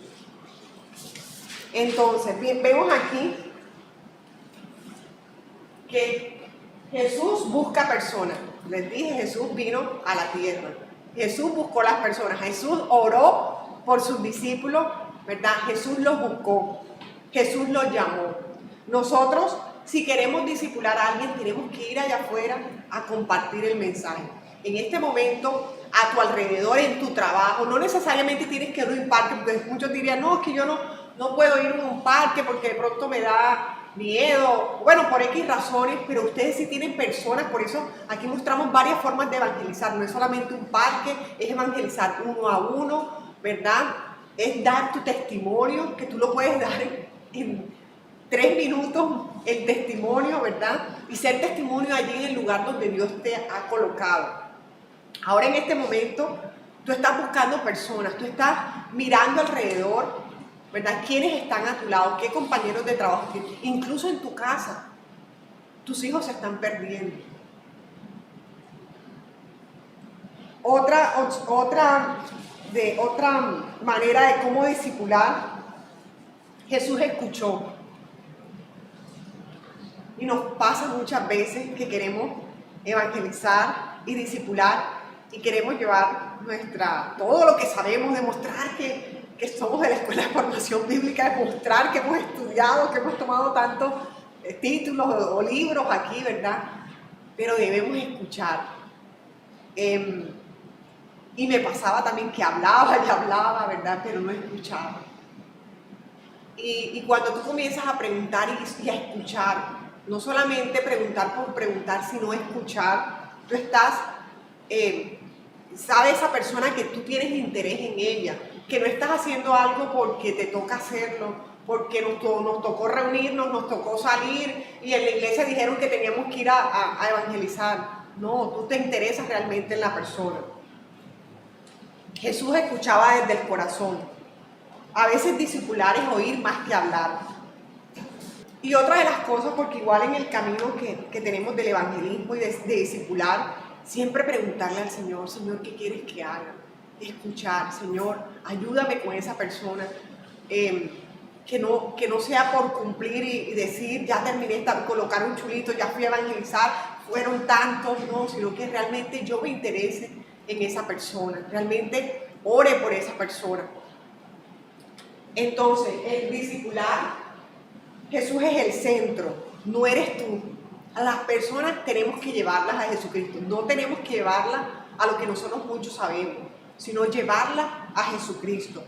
Entonces, bien, vemos aquí que Jesús busca personas. Les dije, Jesús vino a la tierra. Jesús buscó las personas. Jesús oró por sus discípulos, ¿verdad? Jesús los buscó. Jesús los llamó. Nosotros, si queremos discipular a alguien, tenemos que ir allá afuera a compartir el mensaje. En este momento, a tu alrededor, en tu trabajo, no necesariamente tienes que ir a un parque, porque muchos dirían, no, es que yo no puedo ir a un parque porque de pronto me da miedo, bueno, por X razones, pero ustedes sí tienen personas, por eso aquí mostramos varias formas de evangelizar, no es solamente un parque, es evangelizar uno a uno, ¿verdad? Es dar tu testimonio, que tú lo puedes dar en 3 minutos, el testimonio, ¿verdad? Y ser testimonio allí en el lugar donde Dios te ha colocado. Ahora en este momento, tú estás buscando personas, tú estás mirando alrededor, ¿verdad? ¿Quiénes están a tu lado? ¿Qué compañeros de trabajo tienes? Incluso en tu casa, tus hijos se están perdiendo. Otra manera de cómo discipular, Jesús escuchó. Y nos pasa muchas veces que queremos evangelizar y discipular y queremos llevar todo lo que sabemos, demostrar que somos de la Escuela de Formación Bíblica, demostrar que hemos estudiado, que hemos tomado tantos títulos o libros aquí, ¿verdad? Pero debemos escuchar. Y me pasaba también que hablaba y hablaba, ¿verdad? Pero no escuchaba. Y cuando tú comienzas a preguntar y a escuchar, no solamente preguntar por preguntar, sino escuchar, tú estás, sabe esa persona que tú tienes interés en ella, que no estás haciendo algo porque te toca hacerlo, porque nos tocó reunirnos, nos tocó salir y en la iglesia dijeron que teníamos que ir a evangelizar. No, tú te interesas realmente en la persona. Jesús escuchaba desde el corazón. A veces discipular es oír más que hablar. Y otra de las cosas, porque igual en el camino que tenemos del evangelismo y de discipular, siempre preguntarle al Señor, Señor, ¿qué quieres que haga? Escuchar, Señor, ayúdame con esa persona, que no sea por cumplir y decir, ya terminé, colocar un chulito, ya fui a evangelizar, fueron tantos, no, sino que realmente yo me interese en esa persona, realmente ore por esa persona. Entonces, el discipular, Jesús es el centro, no eres tú. A las personas tenemos que llevarlas a Jesucristo, no tenemos que llevarlas a lo que nosotros muchos sabemos, sino llevarlas a Jesucristo.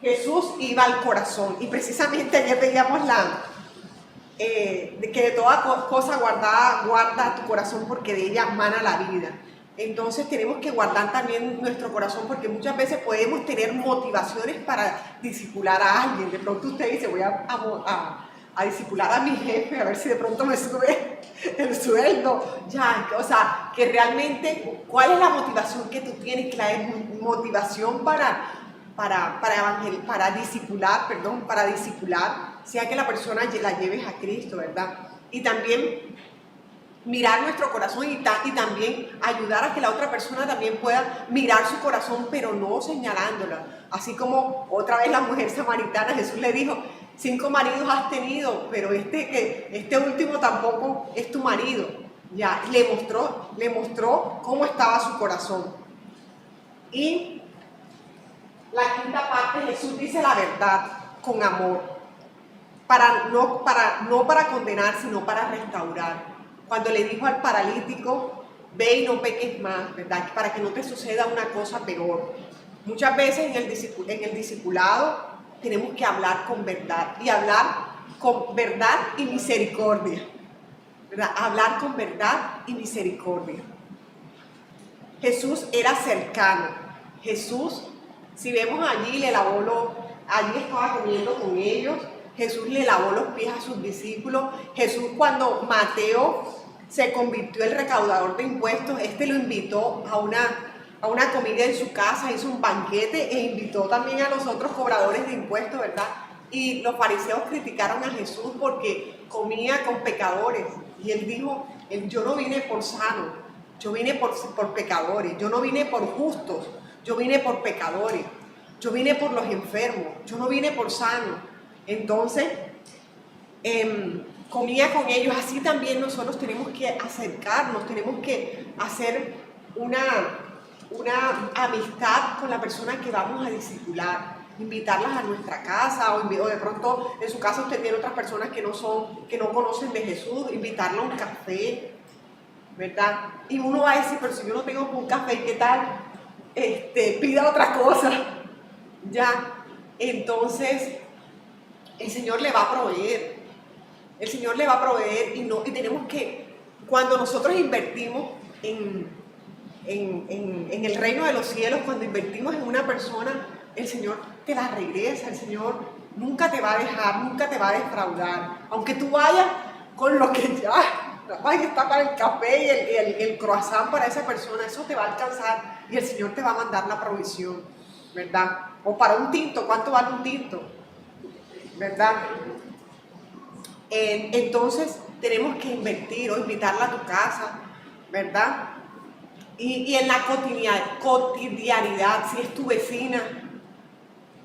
Jesús iba al corazón y precisamente ayer veíamos de que de toda cosa guarda tu corazón porque de ella mana la vida. Entonces tenemos que guardar también nuestro corazón porque muchas veces podemos tener motivaciones para discipular a alguien. De pronto usted dice, voy a discipular a mi jefe, a ver si de pronto me sube el sueldo. Ya, o sea, que realmente, ¿cuál es la motivación que tú tienes? Que la motivación para discipular, sea que la persona la lleves a Cristo, ¿verdad? Y también mirar nuestro corazón y también ayudar a que la otra persona también pueda mirar su corazón, pero no señalándola. Así como otra vez la mujer samaritana, Jesús le dijo, 5 maridos has tenido, pero este último tampoco es tu marido. Ya, le mostró cómo estaba su corazón. Y la quinta parte, Jesús dice la verdad con amor, no para condenar, sino para restaurar. Cuando le dijo al paralítico, ve y no peques más, ¿verdad? Para que no te suceda una cosa peor. Muchas veces en el discipulado tenemos que hablar con verdad, y hablar con verdad y misericordia, ¿verdad? Hablar con verdad y misericordia. Jesús era cercano. Jesús, si vemos allí, allí estaba comiendo con ellos. Jesús le lavó los pies a sus discípulos. Jesús, cuando Mateo se convirtió en recaudador de impuestos, lo invitó a una comida en su casa, hizo un banquete e invitó también a los otros cobradores de impuestos, ¿verdad? Y los fariseos criticaron a Jesús porque comía con pecadores. Y él dijo, yo no vine por sanos, yo vine por pecadores, yo no vine por justos, yo vine por pecadores, yo vine por los enfermos, yo no vine por sanos. Entonces, comía con ellos. Así también nosotros tenemos que acercarnos, tenemos que hacer una amistad con la persona que vamos a discipular, invitarlas a nuestra casa, o de pronto en su casa usted tiene otras personas que no conocen de Jesús, invitarla a un café, ¿verdad? Y uno va a decir, pero si yo no tengo un café, ¿qué tal? Pida otra cosa, ¿ya? Entonces, el Señor le va a proveer. El Señor le va a proveer y tenemos que, cuando nosotros invertimos en el reino de los cielos, cuando invertimos en una persona, el Señor te la regresa. El Señor nunca te va a dejar, nunca te va a defraudar. Aunque tú vayas con lo que ya está para el café y el croissant para esa persona, eso te va a alcanzar y el Señor te va a mandar la provisión, ¿verdad? O para un tinto, ¿cuánto vale un tinto? ¿Verdad? Entonces tenemos que invertir o invitarla a tu casa, ¿verdad? Y en la cotidianidad, si es tu vecina,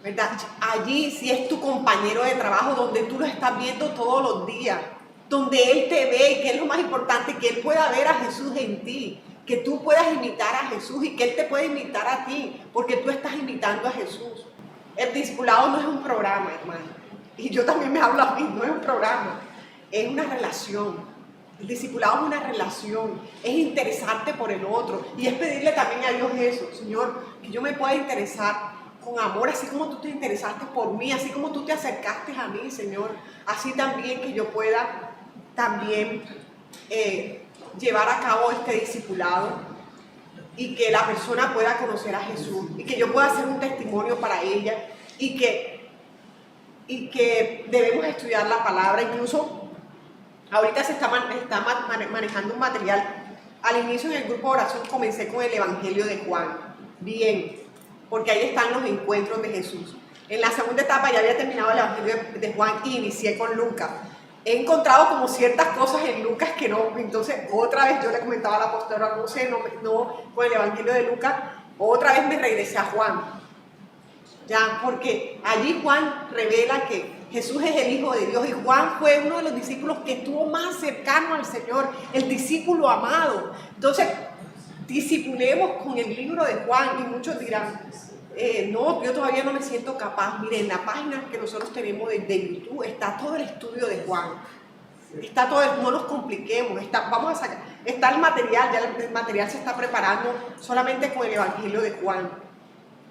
¿verdad? Allí, si es tu compañero de trabajo, donde tú lo estás viendo todos los días, donde él te ve, y que es lo más importante, que él pueda ver a Jesús en ti, que tú puedas imitar a Jesús y que él te pueda imitar a ti, porque tú estás imitando a Jesús. El discipulado no es un programa, hermano. Y yo también me hablo a mí, no es un programa, es una relación. El discipulado es una relación, es interesarte por el otro y es pedirle también a Dios eso, Señor, que yo me pueda interesar con amor, así como tú te interesaste por mí, así como tú te acercaste a mí, Señor, así también que yo pueda también llevar a cabo este discipulado y que la persona pueda conocer a Jesús y que yo pueda ser un testimonio para ella y que debemos estudiar la palabra. Incluso ahorita se está manejando un material. Al inicio en el grupo de oración comencé con el Evangelio de Juan, bien, porque ahí están los encuentros de Jesús. En la segunda etapa ya había terminado el Evangelio de Juan y inicié con Lucas. He encontrado como ciertas cosas en Lucas que no, entonces otra vez yo le comentaba a la pastora, no con el Evangelio de Lucas, otra vez me regresé a Juan. Ya, porque allí Juan revela que Jesús es el Hijo de Dios y Juan fue uno de los discípulos que estuvo más cercano al Señor, el discípulo amado. Entonces, discipulemos con el libro de Juan y muchos dirán, no, yo todavía no me siento capaz. Miren, en la página que nosotros tenemos de YouTube está todo el estudio de Juan. Está todo, no nos compliquemos, vamos a sacar, está el material, ya el material se está preparando solamente con el Evangelio de Juan,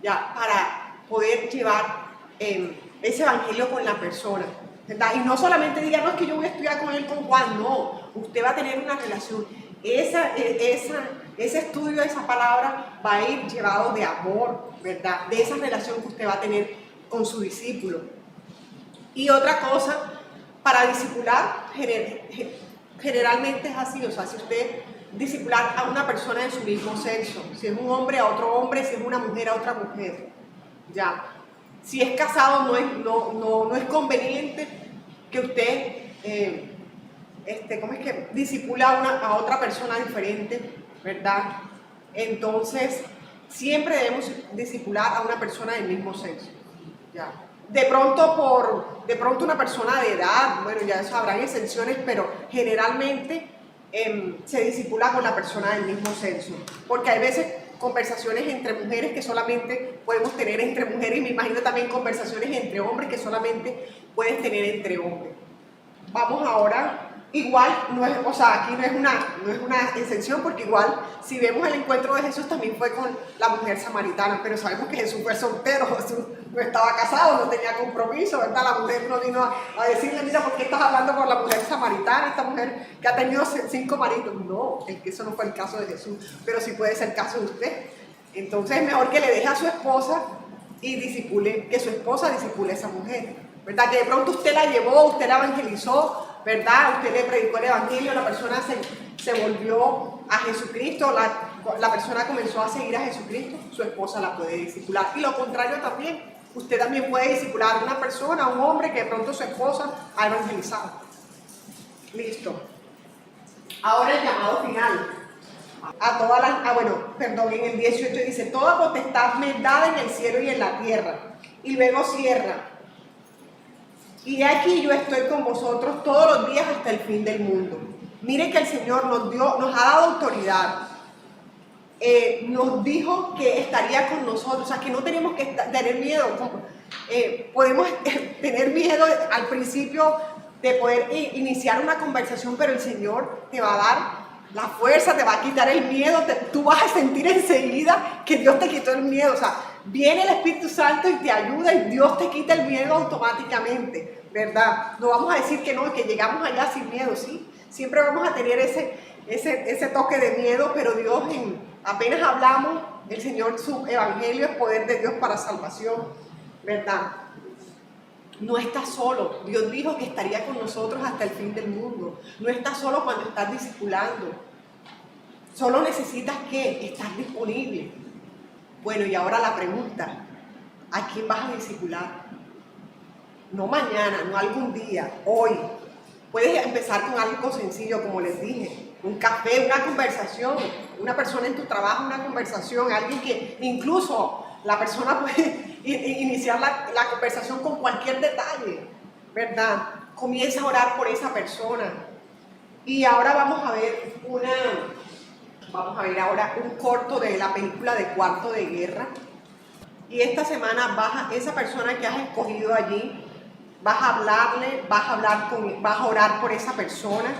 ya, para poder llevar ese evangelio con la persona, ¿verdad? Y no solamente diga, no, es que yo voy a estudiar con él, con Juan, no, usted va a tener una relación, ese estudio de esa palabra va a ir llevado de amor, ¿verdad? De esa relación que usted va a tener con su discípulo. Y otra cosa, para discipular, generalmente es así, o sea, si usted discipular a una persona de su mismo sexo, si es un hombre a otro hombre, si es una mujer a otra mujer, ya. Si es casado no es conveniente que usted disipula a otra persona diferente, ¿verdad? Entonces siempre debemos discipular a una persona del mismo sexo, ya. de pronto una persona de edad, bueno, ya eso habrán excepciones, pero generalmente se disipula con la persona del mismo sexo, porque hay veces conversaciones entre mujeres que solamente podemos tener entre mujeres, y me imagino también conversaciones entre hombres que solamente puedes tener entre hombres. Vamos ahora, igual, no es, o sea, aquí no es una excepción, porque igual, si vemos el encuentro de Jesús, también fue con la mujer samaritana, pero sabemos que Jesús fue soltero, Jesús no estaba casado, no tenía compromiso, ¿verdad? La mujer no vino a decirle, mira, ¿por qué estás hablando con la mujer samaritana, esta mujer que ha tenido 5 maridos? No, eso no fue el caso de Jesús, pero sí puede ser el caso de usted. Entonces es mejor que le deje a su esposa y que su esposa disipule a esa mujer, ¿verdad? Que de pronto usted la llevó, usted la evangelizó, ¿verdad? Usted le predicó el evangelio, la persona se volvió a Jesucristo, la persona comenzó a seguir a Jesucristo, su esposa la puede discipular. Y lo contrario también, usted también puede discipular a una persona, a un hombre que de pronto su esposa ha evangelizado. Listo. Ahora el llamado final. En el 18 dice, toda potestad me es dada en el cielo y en la tierra. Y luego cierra. Y aquí yo estoy con vosotros todos los días hasta el fin del mundo. Miren que el Señor nos ha dado autoridad. Nos dijo que estaría con nosotros, o sea, que no tenemos que tener miedo. Podemos tener miedo al principio de poder iniciar una conversación, pero el Señor te va a dar la fuerza, te va a quitar el miedo, tú vas a sentir enseguida que Dios te quitó el miedo, o sea, viene el Espíritu Santo y te ayuda y Dios te quita el miedo automáticamente, ¿verdad? No vamos a decir que no, que llegamos allá sin miedo, ¿sí? Siempre vamos a tener ese toque de miedo, pero Dios, apenas hablamos, el Señor, su evangelio es poder de Dios para salvación, ¿verdad? No estás solo. Dios dijo que estaría con nosotros hasta el fin del mundo. No estás solo cuando estás discipulando. Solo necesitas que estar disponible. Bueno, y ahora la pregunta, ¿a quién vas a discipular? No mañana, no algún día, hoy. Puedes empezar con algo sencillo, como les dije. Un café, una conversación. Una persona en tu trabajo, una conversación. Alguien que incluso la persona puede iniciar la conversación con cualquier detalle, ¿verdad? Comienza a orar por esa persona. Y ahora vamos a ver ahora un corto de la película de Cuarto de Guerra. Y esta semana esa persona que has escogido allí, vas a hablarle, vas a orar por esa persona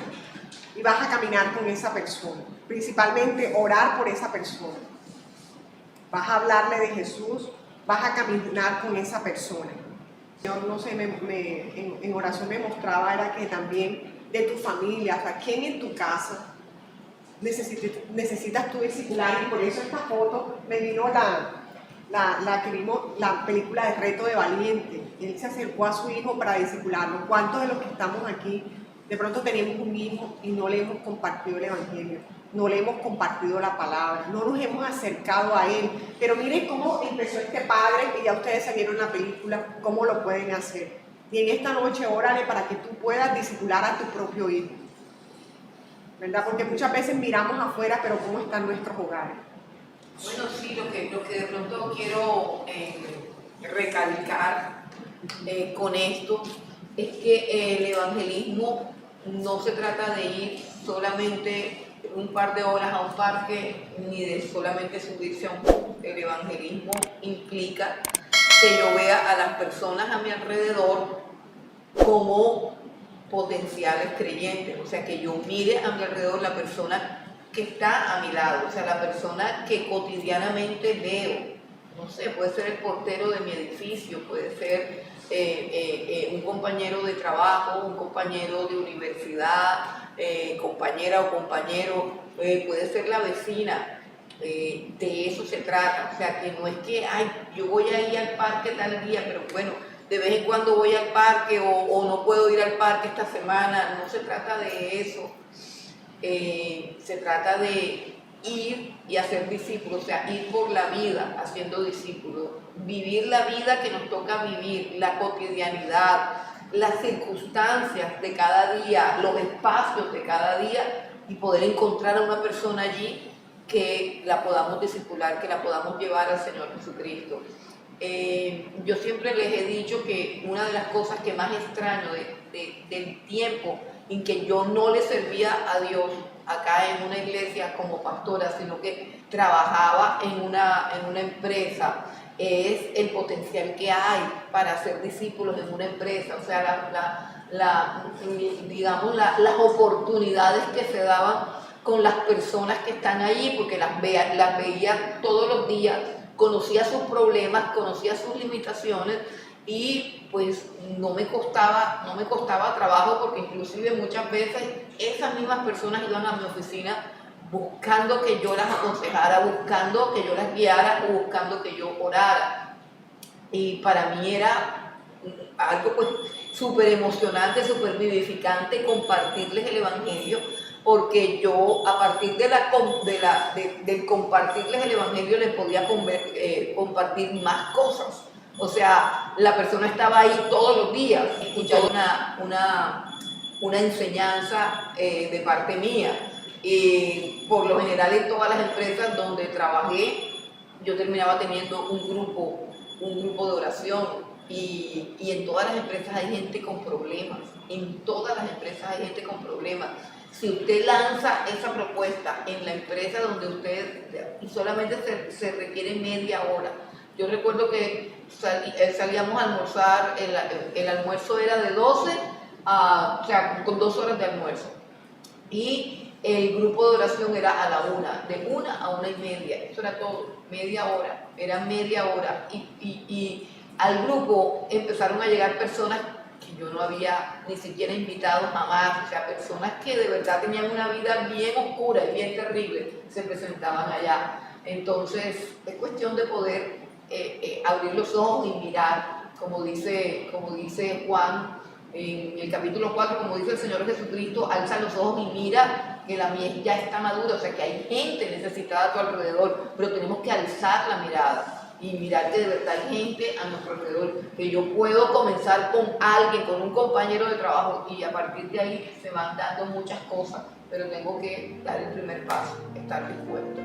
y vas a caminar con esa persona. Principalmente orar por esa persona. Vas a hablarle de Jesús, vas a caminar con esa persona. El Señor, no sé, en oración me mostraba era que también de tu familia, o sea, ¿quién en tu casa necesitas tú discipular? Y por eso esta foto me vino la que vimos, la película de Reto de Valiente. Él se acercó a su hijo para discipularlo. ¿Cuántos de los que estamos aquí de pronto tenemos un hijo y no le hemos compartido el evangelio? No le hemos compartido la palabra, no nos hemos acercado a él. Pero miren cómo empezó este padre, y ya ustedes se vieron la película, cómo lo pueden hacer. Y en esta noche órale para que tú puedas discipular a tu propio hijo, ¿verdad? Porque muchas veces miramos afuera, pero ¿cómo están nuestros hogares? Bueno, sí, lo que de pronto quiero recalcar con esto es que el evangelismo no se trata de ir solamente un par de horas a un parque ni de solamente subirse a un bus. El evangelismo implica que yo vea a las personas a mi alrededor como potenciales creyentes, o sea, que yo mire a mi alrededor la persona que está a mi lado, o sea, la persona que cotidianamente veo. No sé, puede ser el portero de mi edificio, puede ser un compañero de trabajo, un compañero de universidad, compañera o compañero, puede ser la vecina. De eso se trata, o sea, que no es que, ay, yo voy a ir al parque tal día, pero bueno, de vez en cuando voy al parque o no puedo ir al parque esta semana. No se trata de eso. Se trata de ir y hacer discípulos, o sea, ir por la vida haciendo discípulos, vivir la vida que nos toca vivir, la cotidianidad, las circunstancias de cada día, los espacios de cada día, y poder encontrar a una persona allí que la podamos discipular, que la podamos llevar al Señor Jesucristo. Yo siempre les he dicho que una de las cosas que más extraño del tiempo en que yo no le servía a Dios acá en una iglesia como pastora, sino que trabajaba en una empresa, es el potencial que hay para ser discípulos en una empresa, o sea, digamos, las oportunidades que se daban con las personas que están allí, porque las veía todos los días, conocía sus problemas, conocía sus limitaciones y pues no me costaba trabajo, porque inclusive muchas veces esas mismas personas iban a mi oficina buscando que yo las aconsejara, buscando que yo las guiara o buscando que yo orara. Y para mí era algo pues súper emocionante, súper vivificante compartirles el Evangelio, porque yo a partir del compartirles el Evangelio les podía compartir más cosas. O sea, la persona estaba ahí todos los días escuchando una enseñanza de parte mía. Y por lo general en todas las empresas donde trabajé, yo terminaba teniendo un grupo de oración, y en todas las empresas hay gente con problemas, en todas las empresas hay gente con problemas. Si usted lanza esa propuesta en la empresa donde usted solamente se requiere media hora. Yo recuerdo que salíamos a almorzar, el almuerzo era de 12 o sea, con 2 horas de almuerzo. Y el grupo de oración era a la 1, de 1 a 1:30, eso era todo, media hora, era media hora. Y al grupo empezaron a llegar personas que yo no había ni siquiera invitado jamás, o sea, personas que de verdad tenían una vida bien oscura y bien terrible, se presentaban allá. Entonces, es cuestión de poder abrir los ojos y mirar, como dice Juan en el capítulo 4, como dice el Señor Jesucristo, alza los ojos y mira que la miel ya está madura, o sea que hay gente necesitada a tu alrededor, pero tenemos que alzar la mirada y mirar que de verdad hay gente a nuestro alrededor, que yo puedo comenzar con alguien, con un compañero de trabajo, y a partir de ahí se van dando muchas cosas, pero tengo que dar el primer paso, estar dispuesto.